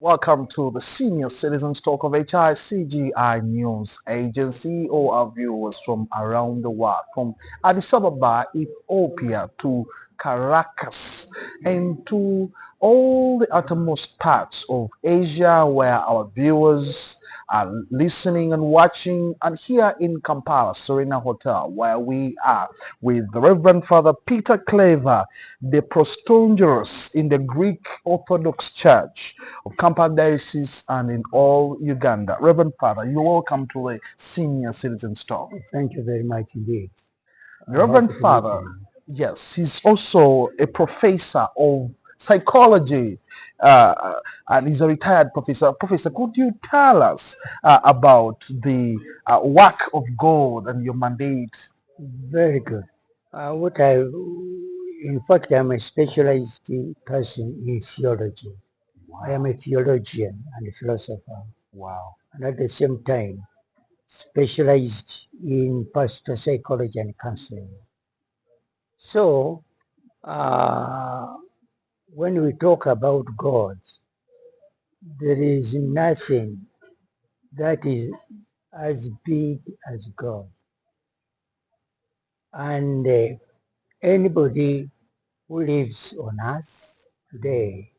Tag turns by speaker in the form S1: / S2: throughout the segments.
S1: Welcome to the Senior Citizens Talk of HICGI News Agency, all our viewers from around the world, from Addis Ababa, Ethiopia to Caracas and to all the uttermost parts of Asia where our viewers are listening and watching, and here in Kampala, Serena Hotel, where we are with the Reverend Father Peter Clever, the Prostongerous in the Greek Orthodox Church of Kampala Diocese and in all Uganda. Reverend Father, you're welcome to the Senior Citizens Talk.
S2: Thank you very much indeed.
S1: Reverend Father, yes, he's also a professor of psychology and he's a retired professor. Professor, could you tell us about the work of God and your mandate?
S2: Very good. In fact, I'm a specialized person in theology.
S1: Wow.
S2: I am a theologian and a philosopher.
S1: Wow.
S2: And at the same time, specialized in pastoral psychology and counseling. So, when we talk about God, there is nothing that is as big as God. And anybody who lives on earth today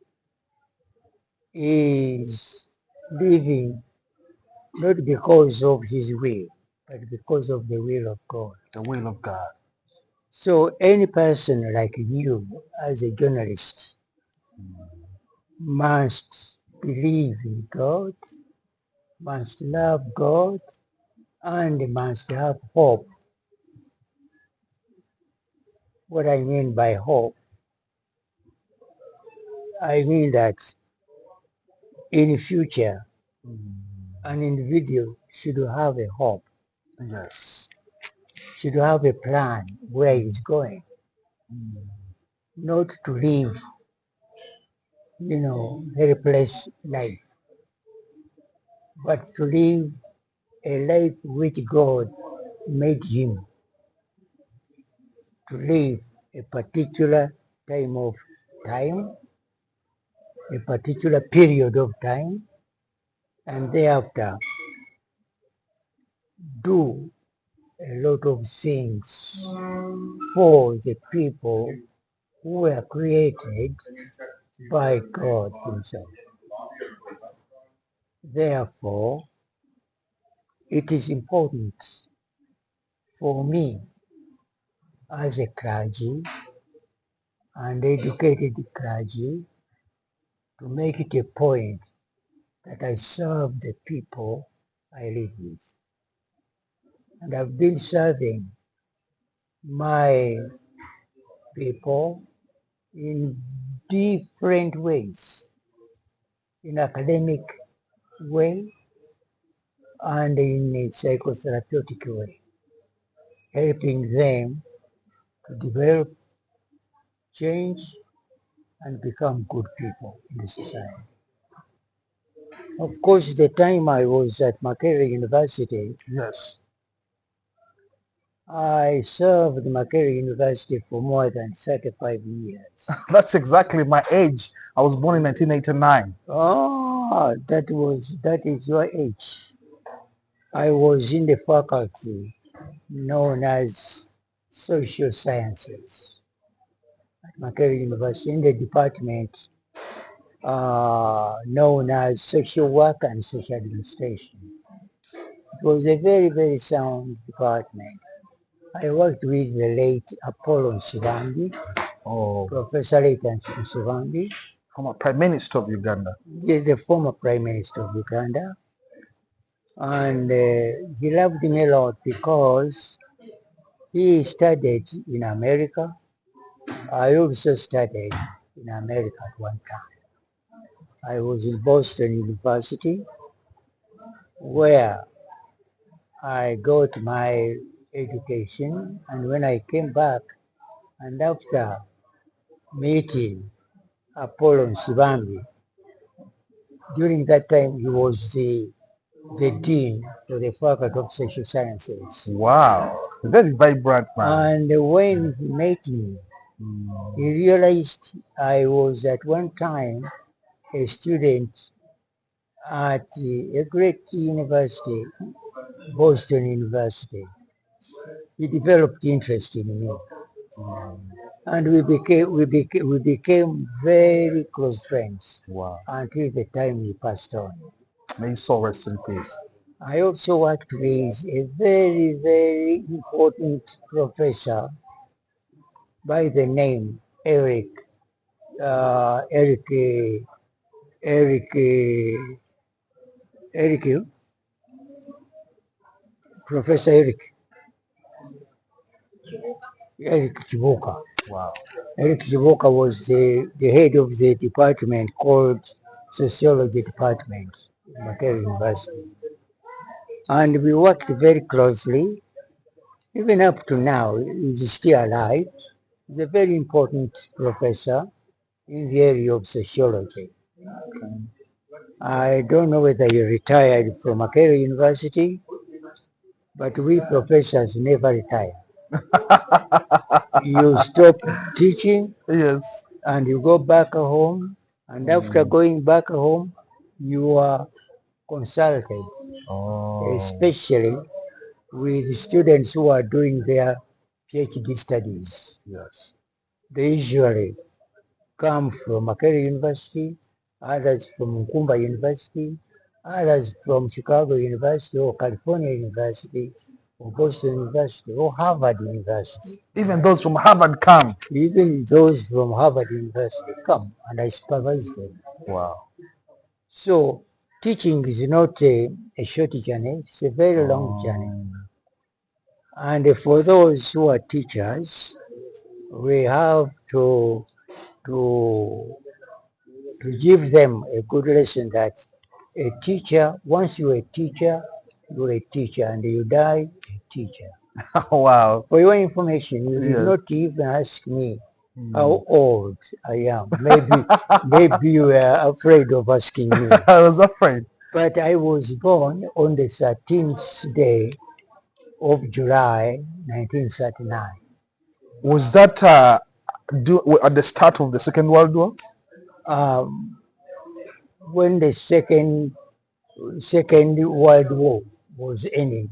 S2: is living not because of his will, but because of the will of God.
S1: The will of God.
S2: So any person like you as a journalist must believe in God, must love God, and must have hope. What I mean by hope, I mean that in the future, an individual should have a hope.
S1: Yes.
S2: Should have a plan where he's going, not to live, helpless life, but to live a life which God made him to live a particular time, a particular period of time, and thereafter do a lot of things for the people who were created by God himself. Therefore, it is important for me as a clergy and educated clergy to make it a point that I serve the people I live with. And I've been serving my people in different ways, in academic way and in a psychotherapeutic way, helping them to develop, change, and become good people in the society. Of course, the time I was at Makerere University,
S1: Yes.
S2: I served Makerere University for more than 35 years.
S1: That's exactly my age. I was born in 1989.
S2: Oh, that is your age. I was in the faculty known as social sciences at Makerere University, in the department known as social work and social administration. It was a very, very sound department. I worked with the late Apollo Nsibambi, Professor Leighton Nsibambi,
S1: Former Prime Minister of Uganda.
S2: the former Prime Minister of Uganda. And he loved me a lot because he studied in America. I also studied in America at one time. I was in Boston University where I got my education, and when I came back and after meeting Apollo Nsibambi, during that time he was the dean for the faculty of social sciences.
S1: Wow, very vibrant man.
S2: And when he met me, he realized I was at one time a student at a great university, Boston University. He developed interest in me, and we became very close friends
S1: Wow.
S2: until the time he passed on.
S1: May his soul rest in peace.
S2: I also worked with a very, very important professor by the name uh, Eric, uh, Eric, Eric, Professor Eric Kibuka.
S1: Wow.
S2: Eric Kibuka was the head of the department called Sociology Department at Makerere University. And we worked very closely, even up to now. He's still alive. He's a very important professor in the area of sociology. I don't know whether he retired from Makerere University, but we professors never retire. You stop teaching
S1: Yes.
S2: and you go back home, and after going back home, you are consulted,
S1: Oh.
S2: especially with students who are doing their PhD studies.
S1: Yes.
S2: They usually come from Makerere University, others from Nkumba University, others from Chicago University or California University or Boston University or Harvard University.
S1: Even those from Harvard come.
S2: Even those from Harvard University come and I supervise them.
S1: Wow.
S2: So teaching is not a short journey, it's a very long journey. And for those who are teachers, we have to give them a good lesson that a teacher, once you're a teacher and you die a teacher.
S1: Wow.
S2: For your information, you did
S1: Yes.
S2: not even ask me how old I am. Maybe you were afraid of asking me.
S1: I was afraid.
S2: But I was born on the 13th day of July, 1939.
S1: Was that at the start of the Second World War?
S2: When the Second World War was ending.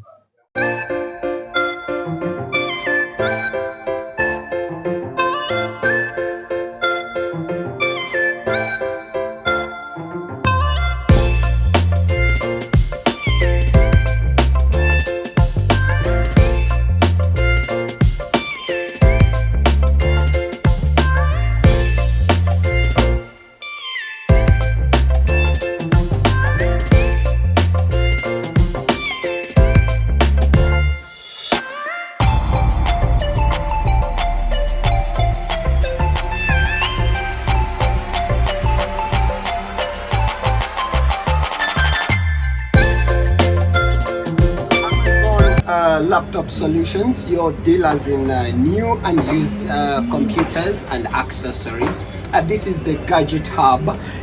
S3: Laptop Solutions, your dealers in new and used computers and accessories. This is the gadget hub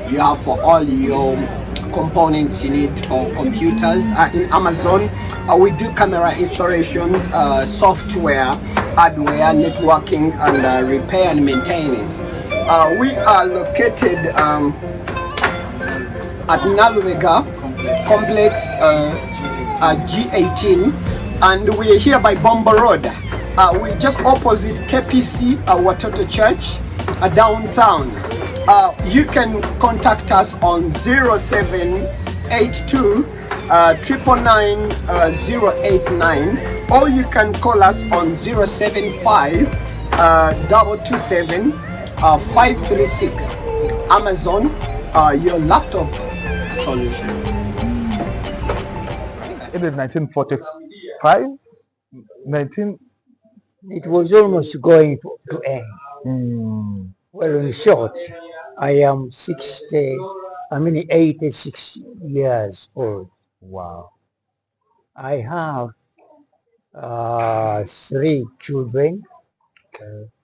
S3: you have for all your components you need for computers. In Amazon, we do camera installations, software, hardware, networking, and repair and maintenance. We are located at Naluvega Complex G18. And we're here by Bomba Road. We're just opposite KPC Watoto Church downtown. You can contact us on 0782 999 089, or you can call us on 075 227 536. Amazon, your laptop solutions.
S1: It is 1945. 19.
S2: It was almost going to end. Well, in short, I am 86 years old.
S1: Wow.
S2: I have 3 children.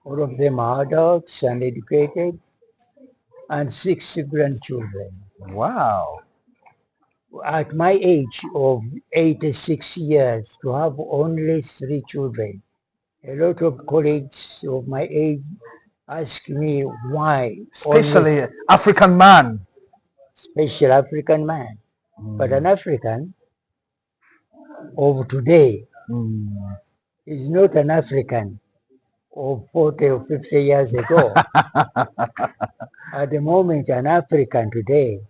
S2: All of them are adults and educated, and 6 grandchildren.
S1: Wow.
S2: At my age of 86 years, to have only 3 children, a lot of colleagues of my age ask me why.
S1: Especially African man.
S2: Special African man. But an African of today
S1: Mm.
S2: is not an African of 40 or 50 years ago. At the moment, an African today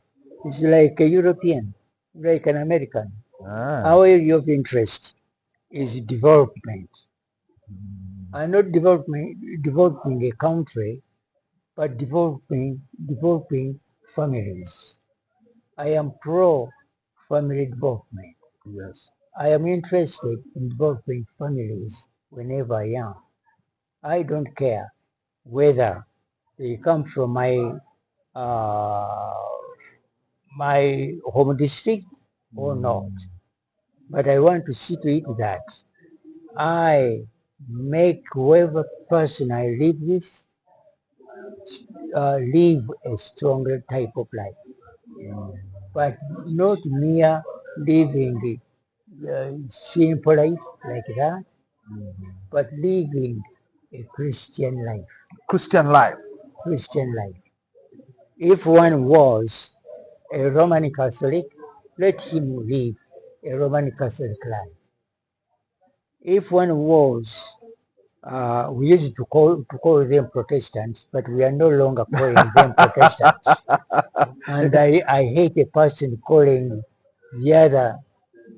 S2: is like a European, like an American.
S1: Ah.
S2: Our area of interest is development. And not developing a country, but developing families. I am pro family development.
S1: Yes.
S2: I am interested in developing families whenever I am. I don't care whether they come from uh, my home district or not. But I want to see to it that I make whoever person I live with live a stronger type of life, but not mere living simple life like that, but living a Christian life.
S1: Christian life.
S2: Christian life. If one was a Roman Catholic, let him live a Roman Catholic life. If one was, we used to call them Protestants, but we are no longer calling them Protestants. And I hate a person calling the other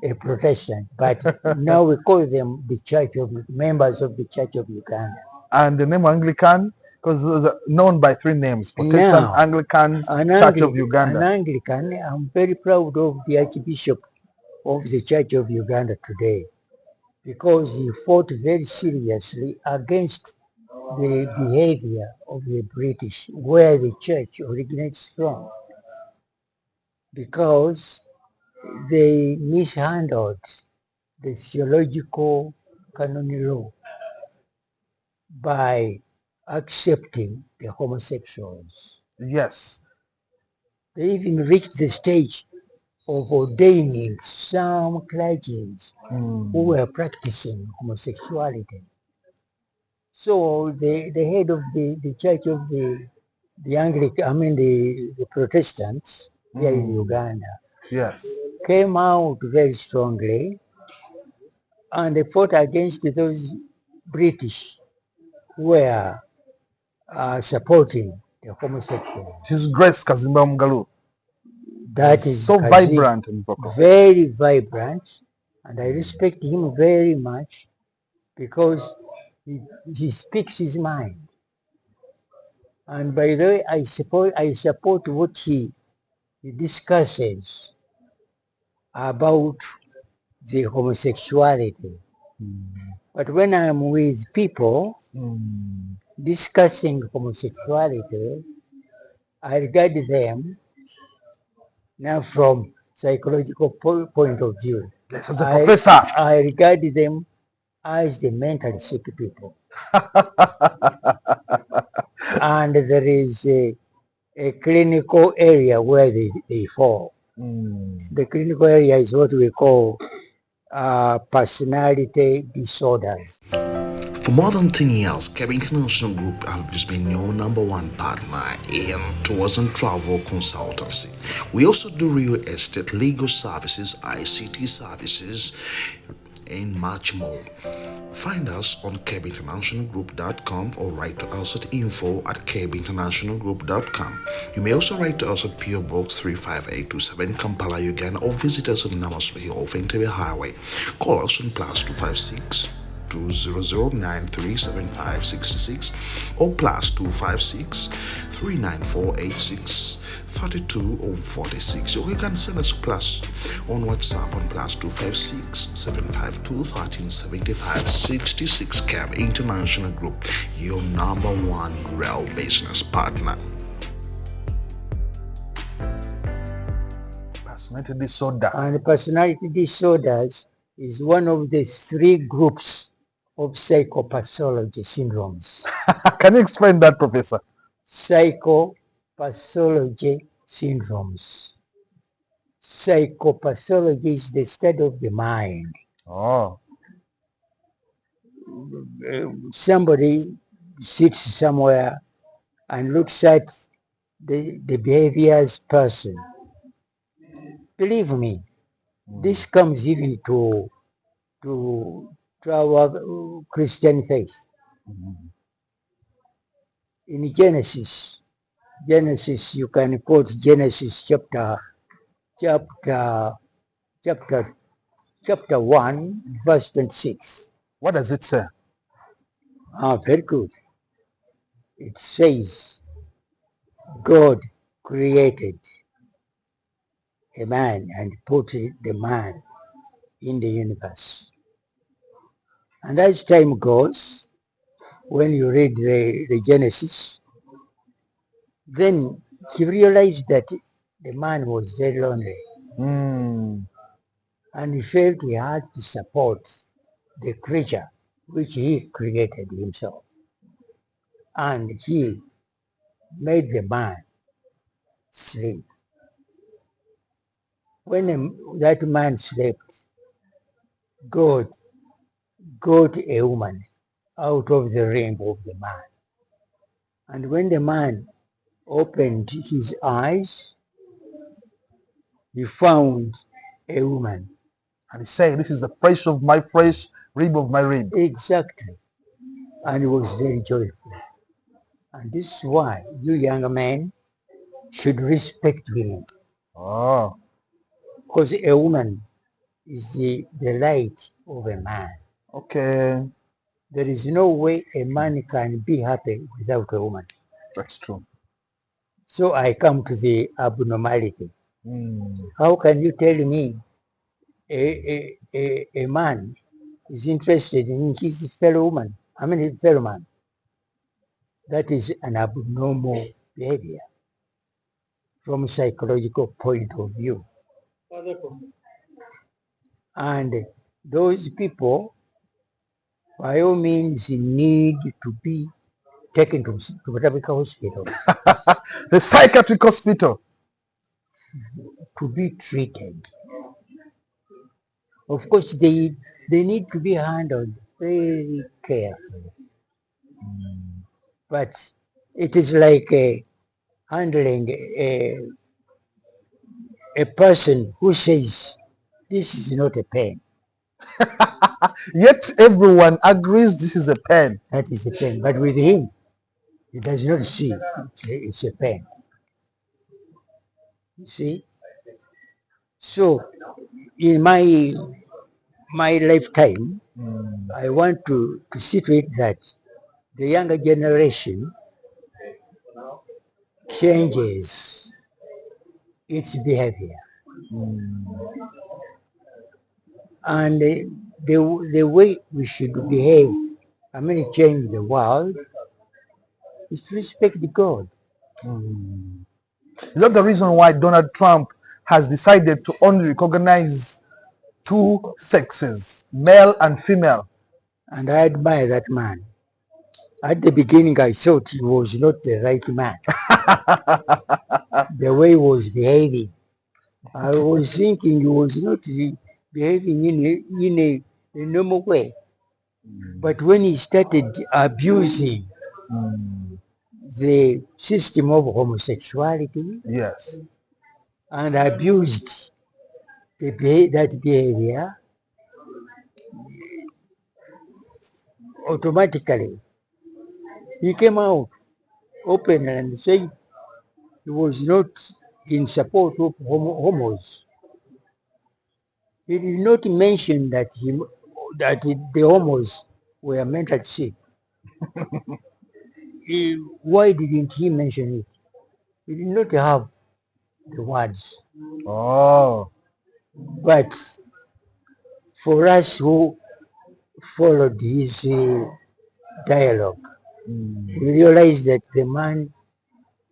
S2: a Protestant, but now we call them the members of the Church of Uganda.
S1: And the name Anglican, because those are known by three names: Protestant,
S2: Now,
S1: Anglicans, Church of Uganda.
S2: an Anglican, I'm very proud of the Archbishop of the Church of Uganda today, because he fought very seriously against the behavior of the British, where the church originates from, because they mishandled the theological canon law by accepting the homosexuals.
S1: Yes.
S2: They even reached the stage of ordaining some clergymen who were practicing homosexuality. So the head of the church of the Anglican, the Protestants here in Uganda,
S1: Yes.
S2: came out very strongly, and they fought against those British who were supporting the homosexuals.
S1: His Grace Kazimba Mugalu.
S2: That is
S1: so vibrant in Boko.
S2: Very vibrant, and I respect him very much because he speaks his mind. And by the way, I support what he discusses about the homosexuality. But when I'm with people discussing homosexuality, I regard them now from psychological point of view.
S1: Yes, as a professor.
S2: I regard them as the mentally sick people. And there is a clinical area where they fall. The clinical area is what we call personality disorders.
S4: For more than 10 years, Kevin International Group has been your number one partner in tours and travel consultancy. We also do real estate, legal services, ICT services, and much more. Find us on kebinternationalgroup.com or write to us at info@kebinternationalgroup.com. You may also write to us at PO Box 35827 Kampala, Uganda, or visit us on Namaswahi off Entebbe Highway. Call us on +256 200937566 or +256 3948632 or 46. Or you can send us a plus on WhatsApp on +256 752 1375 66. Cab International Group, your number one rail business partner.
S1: Personality disorder.
S2: And personality disorders is one of the three groups of psychopathology syndromes.
S1: Can you explain that, Professor?
S2: Psychopathology syndromes. Psychopathology is the study of the mind.
S1: Oh.
S2: Somebody sits somewhere and looks at the behavior's person Believe me, this comes even to our Christian faith. In Genesis, you can quote Genesis chapter chapter 1, verse 26.
S1: What does it say?
S2: Very good. It says, God created a man and put the man in the universe. And as time goes, when you read the Genesis, then he realized that the man was very lonely. And he felt he had to support the creature which he created himself. And he made the man sleep. When that man slept, God got a woman out of the realm of the man. And when the man opened his eyes, he found a woman.
S1: And he said, this is the flesh of my flesh, rib of my rib.
S2: Exactly. And he was very joyful. And this is why you young men should respect women.
S1: Oh.
S2: Because a woman is the light of a man.
S1: Okay.
S2: There is no way a man can be happy without a woman.
S1: That's true.
S2: So I come to the abnormality. How can you tell me a man is interested in his fellow woman? I mean his fellow man. That is an abnormal behavior from a psychological point of view. And those people, by all means, need to be taken to Butterbeck Hospital.
S1: The psychiatric hospital.
S2: To be treated. Of course, they need to be handled very carefully. But it is like handling a person who says, this is not a pen.
S1: Yet everyone agrees this is a pen.
S2: That is a pen. But with him, he does not see it's a pen. You see? So, in my lifetime, I want to situate that the younger generation changes its behavior. And the way we should behave, I mean, change the world, is to respect God.
S1: Is that the reason why Donald Trump has decided to only recognize two sexes, male and female?
S2: And I admire that man. At the beginning, I thought he was not the right man. The way he was behaving, I was thinking he was not behaving in a normal way. But when he started abusing the system of homosexuality,
S1: Yes.
S2: and abused that behavior, automatically he came out open and said he was not in support of homos. He did not mention that the homos were mentally sick. Why didn't he mention it? He did not have the words.
S1: Oh.
S2: But for us who followed his dialogue, we realized that the man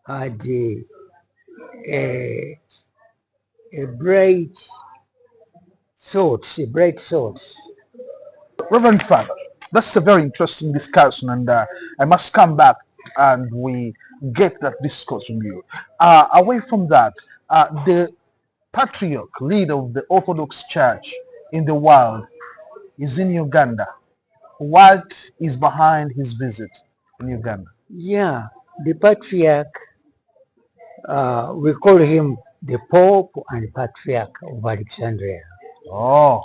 S2: had a bright thoughts.
S1: Reverend Father, that's a very interesting discussion, and I must come back and we get that discourse from you. Away from that, the patriarch, leader of the Orthodox Church in the world, is in Uganda. What is behind his visit in Uganda?
S2: Yeah, the patriarch, we call him the Pope and Patriarch of Alexandria.
S1: Oh,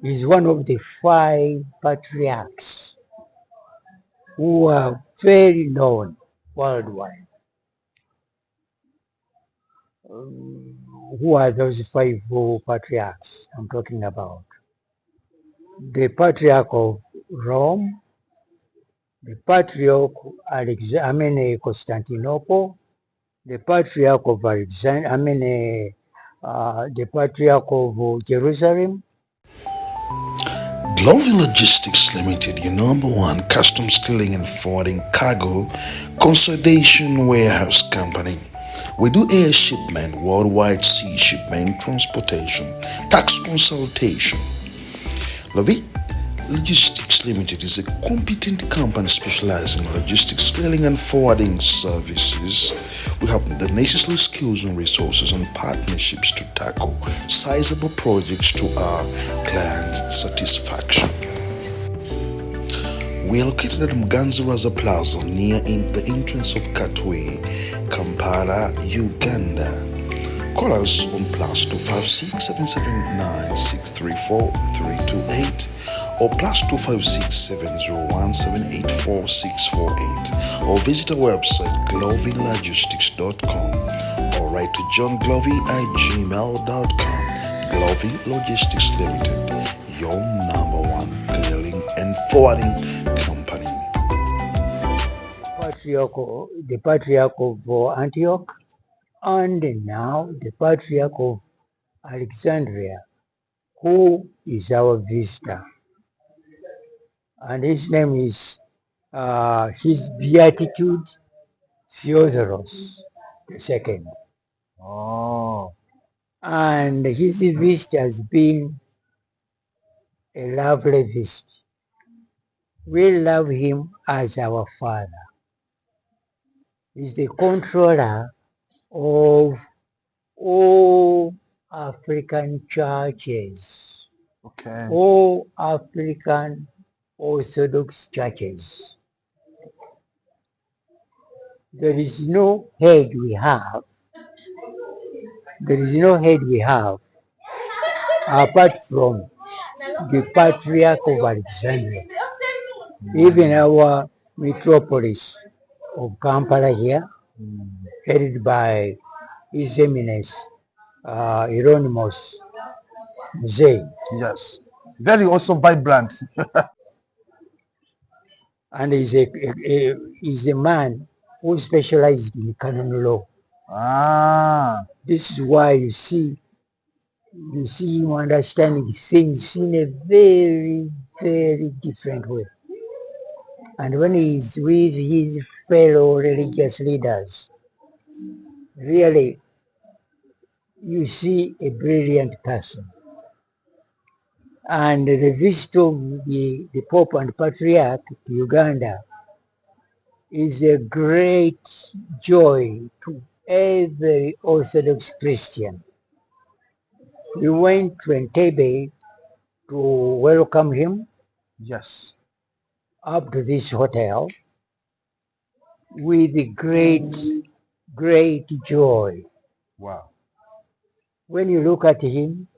S2: He's one of the 5 patriarchs who are very known worldwide. Who are those 5 patriarchs I'm talking about? The Patriarch of Rome, the Patriarch Constantinople, the Patriarch of Alexandria, the Patriarch of Jerusalem.
S4: Glovey Logistics Limited, your number one customs clearing and forwarding cargo consolidation warehouse company. We do air shipment, worldwide sea shipment, transportation, tax consultation. Glovey Logistics Limited is a competent company specializing in logistics clearing and forwarding services. We have the necessary skills and resources and partnerships to tackle sizable projects to our clients' satisfaction. We are located at Mganziraza Plaza near the entrance of Katwe, Kampala, Uganda. Call us on +256 779 634 328 or +256 701 784 648 or visit our website glovylogistics.com or write to johnglovey@gmail.com. Glovey Logistics Limited, your number one clearing and forwarding company.
S2: The Patriarch of Antioch, and now the Patriarch of Alexandria, who is our visitor. And his name is His Beatitude Theodoros II.
S1: oh,
S2: And his visit has been a lovely visit. We love him as our father. He's the controller of all African churches,
S1: okay.
S2: all African Orthodox churches. There is no head we have. There is no head we have apart from the Patriarch of Alexandria. Even our metropolis of Kampala here, headed by His Eminence Hieronymus Mzee.
S1: Yes. Very also vibrant.
S2: And he's a man who specialized in canon law.
S1: Ah,
S2: This is why you see him understanding things in a very, very different way. And when he's with his fellow religious leaders, really, you see a brilliant person. And the visit of the Pope and Patriarch to Uganda is a great joy to every Orthodox Christian. We went to Entebbe to welcome him
S1: yes.
S2: up to this hotel with great, great joy.
S1: Wow.
S2: When you look at him,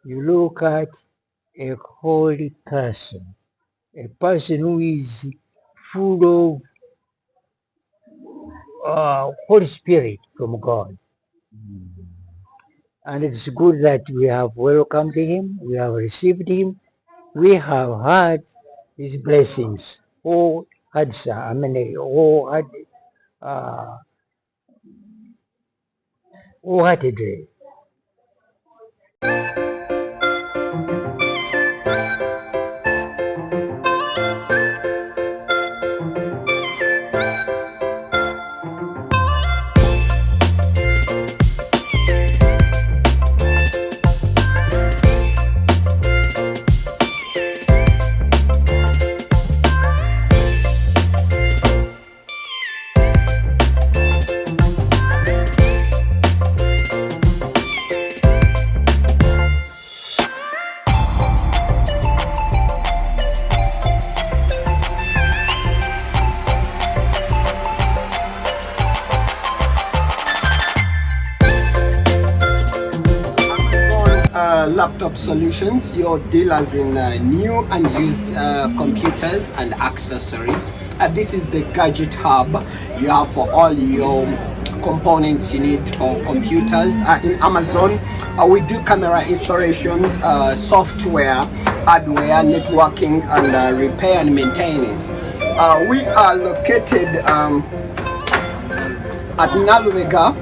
S2: you look at a holy person, a person who is full of Holy Spirit from God. And it's good that we have welcomed him, we have received him, we have had his blessings. Who had wholeheartedly.
S3: laptop solutions, your dealers in new and used computers and accessories. This is the gadget hub you have for all your components you need for computers. In Amazon, we do camera installations, software, hardware, networking, and repair and maintenance. We are located at Nalumega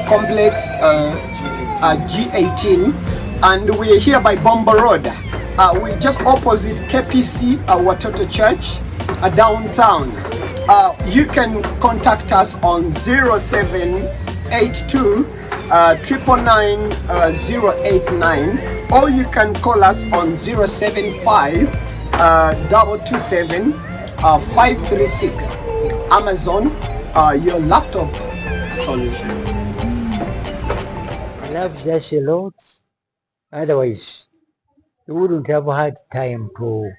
S3: Complex G18, and we're here by Bomba Road. We're just opposite KPC Watoto Church downtown. You can contact us on 0782 999 089, or you can call us on 075 227 536. Amazon, your laptop solutions.
S2: He loves us a lot. Otherwise, he wouldn't have had time to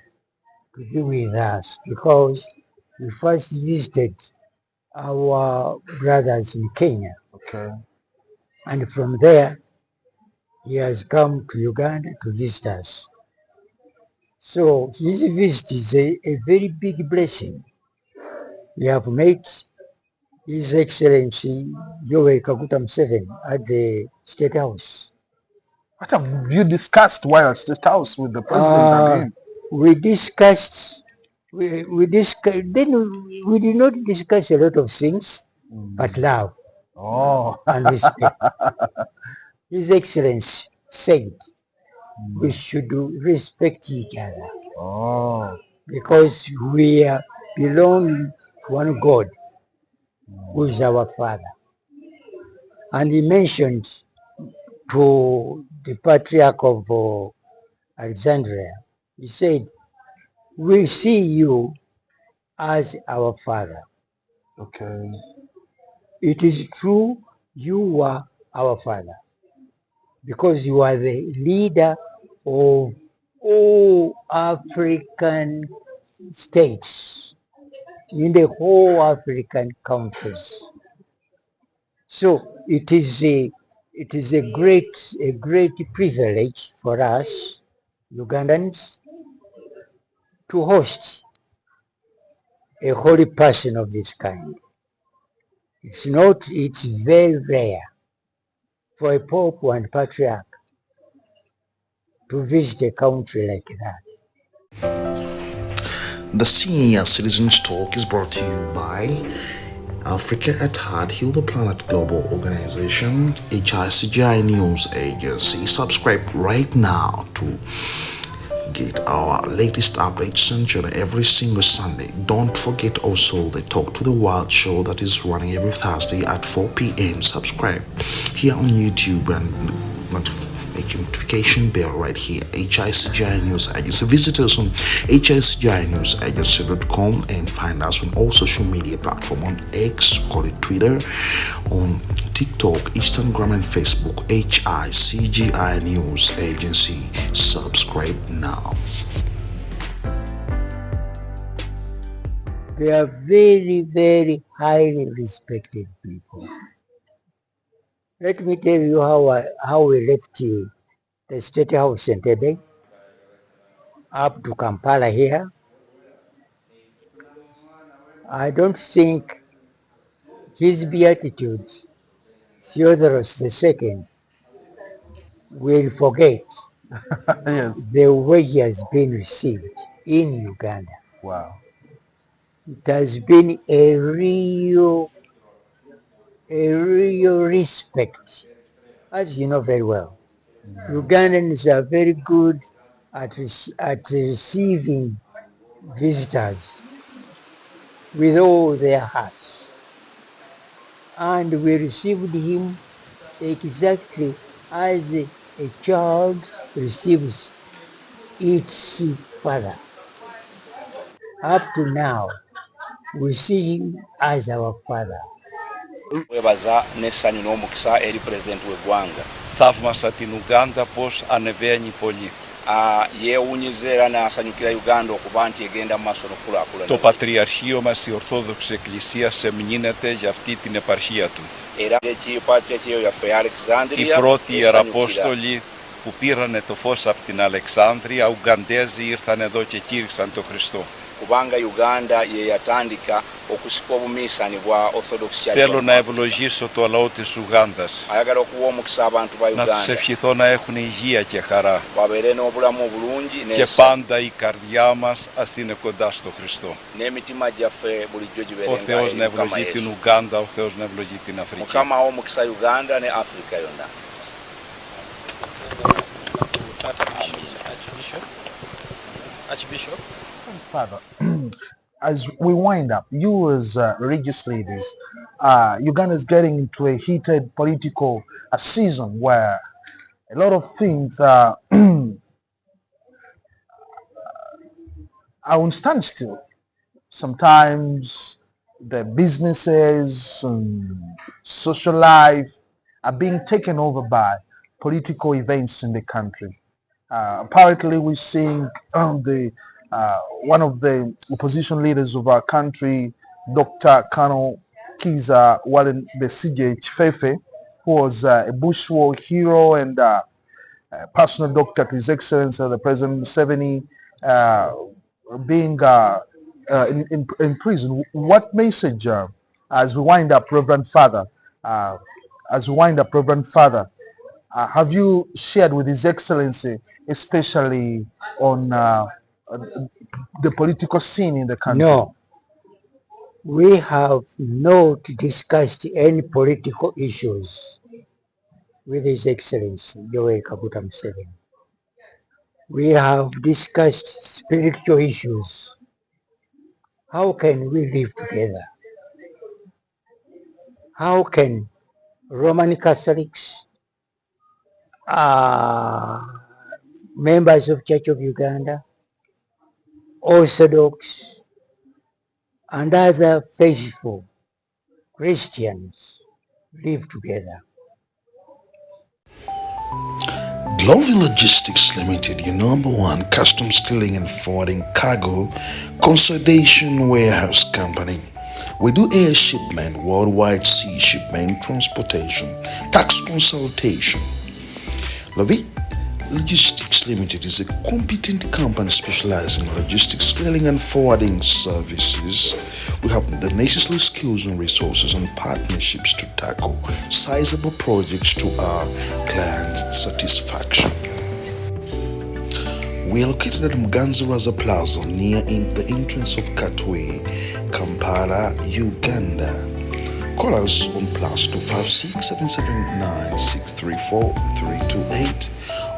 S2: be with us, because we first visited our brothers in Kenya.
S1: Okay.
S2: And from there, he has come to Uganda to visit us. So his visit is a very big blessing. We have met His Excellency Yoweri Kaguta Museveni at the State House.
S1: What have you discussed while at State House with the president and him?
S2: We discussed, we discussed, then we did not discuss a lot of things, but love and respect. His Excellency said we should respect each other because we belong to one God, who is our Father. And he mentioned to the Patriarch of Alexandria, he said, we see you as our Father.
S1: Okay.
S2: It is true, you are our Father, because you are the leader of all African states, in the whole African countries. So it is a great privilege for us Ugandans to host a holy person of this kind. It's very rare for a Pope and Patriarch to visit a country like that.
S4: The Senior Citizens Talk is brought to you by Africa at Heart, Heal the Planet Global Organization, HICGI News Agency. Subscribe right now to get our latest updates sent every single Sunday. Don't forget also the Talk to the Wild show that is running every Thursday at 4 p.m. Subscribe here on YouTube and make your notification bell right here. HICGI News Agency. Visit us on HICGINewsagency.com and find us on all social media platforms, on X, call it Twitter, on TikTok, Instagram, and Facebook. HICGI News Agency. Subscribe now.
S2: They are very, very highly respected people. Let me tell you how we left the State House in Entebbe up to Kampala here. I don't think His Beatitude Theodorus II will forget
S1: Yes.
S2: the way he has been received in Uganda.
S1: Wow.
S2: It has been a real respect, as you know very well. Ugandans are very good at receiving visitors with all their hearts. And we received him exactly as a child receives its father. Up to now, we see him as our father.
S5: Webaza nessanyu n'omukisa eri pulezidenti w'eggwanga.
S6: Θαύμασα την Ουγκάντα πως ανεβαίνει πολύ.
S5: Yeewuunyiza era n'asanyukira Uganda okuba nti egenda mu maaso n'okulaakulana.
S6: Το Πατριαρχείο μας, η Ορθόδοξη Εκκλησία, σεμνύνεται για αυτή την επαρχία του.
S5: Era Πατριαρχείο yaffe ya Alexandria.
S6: Οι πρώτοι Ιεραπόστολοι που πήρανε το φως από την Αλεξάνδρεια, Ουγγαντέζοι ήρθαν εδώ και κήρυξαν τον Χριστό.
S5: Kubanga Uganda ye yatandika okusika obuminsani bwa Orthodox Church.
S6: Θέλω να ευλογήσω το λαό της Ουγγάντας.
S5: Ayagala okuwa omukisa abantu ba
S6: Να τους
S5: Uganda.
S6: ευχηθώ να έχουν υγεία και χαρά.
S5: Babeere n'obulamu obulungi
S6: Και πάντα η καρδιά μας ας είναι κοντά στο Χριστό.
S5: n'emitima gyaffe bulijjo
S6: Ο
S5: gibeerenga
S6: Θεός να
S5: eri Mukama
S6: ευλογεί την
S5: Yesu.
S6: Ουγγάντα, ο Θεός να ευλογεί την Αφρική.
S5: Mukama awa omukisa Uganda ne Africa yonna.
S7: Archbishop.
S1: Father, as we wind up, you as religious leaders, Uganda is getting into a heated political season where a lot of things are on standstill. Sometimes the businesses and social life are being taken over by political events in the country. Apparently, we're seeing one of the opposition leaders of our country, Dr. Kano Kiza Wallen Besije Chifefe, who was a Bush War hero and personal doctor to His Excellency the President Museveni, being in prison. What message, as we wind up, Reverend Father, have you shared with His Excellency, especially on the political scene in the country?
S2: No, we have not discussed any political issues with His Excellency Yoweri Kaguta Museveni. We have discussed spiritual issues. How can we live together? How can Roman Catholics, members of Church of Uganda, Orthodox, and other faithful Christians live together?
S4: Glovi Logistics Limited, your number one customs clearing and forwarding cargo consolidation warehouse company. We do air shipment, worldwide sea shipment, transportation, tax consultation. Glovi Logistics Limited is a competent company specializing in logistics clearing and forwarding services. We have the necessary skills and resources and partnerships to tackle sizable projects to our clients' satisfaction. We are located at Mganziraza Plaza near the entrance of Katwe, Kampala, Uganda. Call us on +256 779 634 328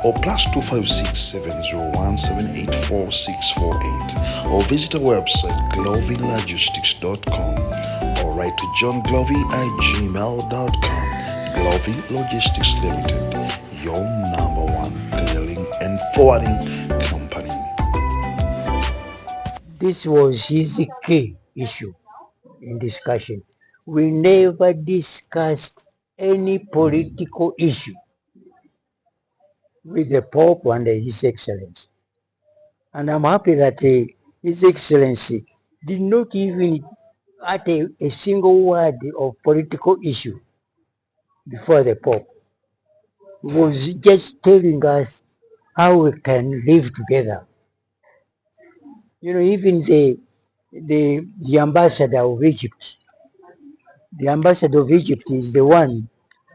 S4: or +256 701 784 648 or visit our website glovylogistics.com or write to johnglovy@gmail.com. Glovy Logistics Limited, your number one clearing and forwarding company.
S2: This was his key issue in discussion. We never discussed any political issue with the Pope and His Excellency. And I'm happy that His Excellency did not even utter a single word of political issue before the Pope. He was just telling us how we can live together. You know, even the ambassador of Egypt, the ambassador of Egypt is the one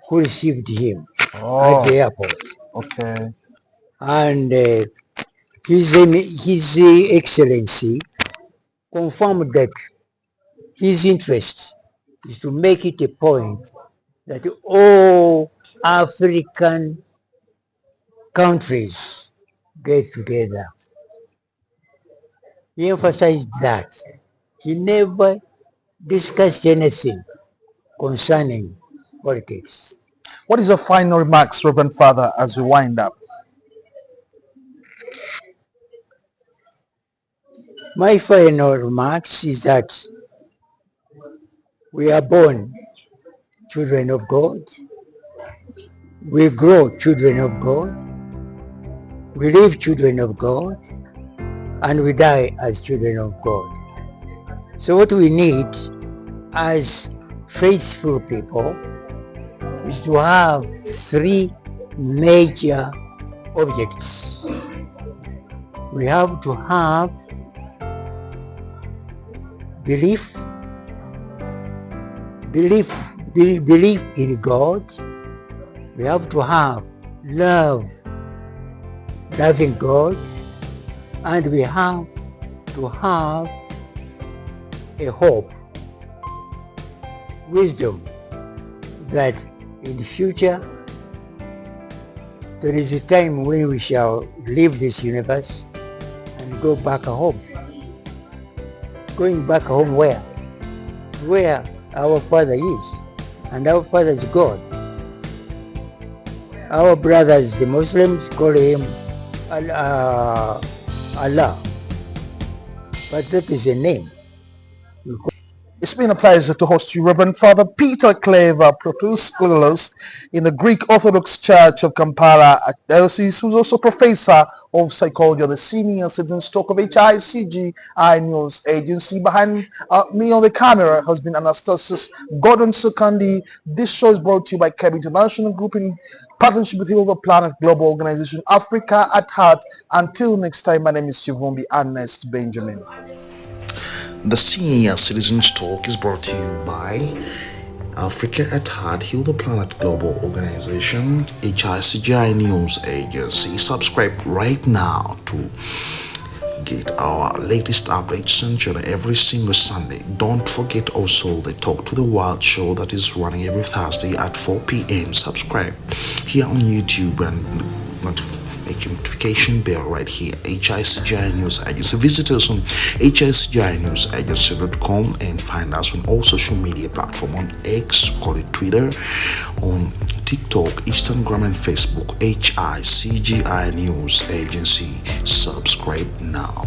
S2: who received him at the airport.
S1: Okay.
S2: And His Excellency confirmed that his interest is to make it a point that all African countries get together. He emphasized that. He never discussed anything concerning politics.
S1: What is your final remarks, Reverend Father, as we wind up?
S2: My final remarks is that we are born children of God, we grow children of God, we live children of God, and we die as children of God. So what we need as faithful people is to have three major objects. We have to have belief in God. We have to have loving God, and we have to have a hope, wisdom, that in the future there is a time when we shall leave this universe and go back home. Going back home where? Where our Father is, and our Father is God. Our brothers, the Muslims, call him Allah, but that is a name.
S1: It's been a pleasure to host you, Reverend Father Peter Clever, Protos in the Greek Orthodox Church of Kampala Diocese, who's also professor of psychology at the Senior Citizens Talk of HICG News Agency. Behind me on the camera has been Anastasius Gordon Sukandi. This show is brought to you by Keb International Group in partnership with Hilda Planet Global Organization, Africa at Heart. Until next time, my name is Chivumbi Ernest Benjamin.
S4: The Senior Citizens Talk is brought to you by Africa at Heart, Heal the Planet Global Organization, HICGI News Agency. Subscribe right now to get our latest updates sent you every single Sunday. Don't forget also the Talk to the World show that is running every Thursday at 4 p.m. Subscribe here on YouTube and make a notification bell right here. HICGI News Agency. Visit us on hicginewsagency.com and find us on all social media platforms on X, call it Twitter, on TikTok, Instagram and Facebook. HICGI News Agency. Subscribe now.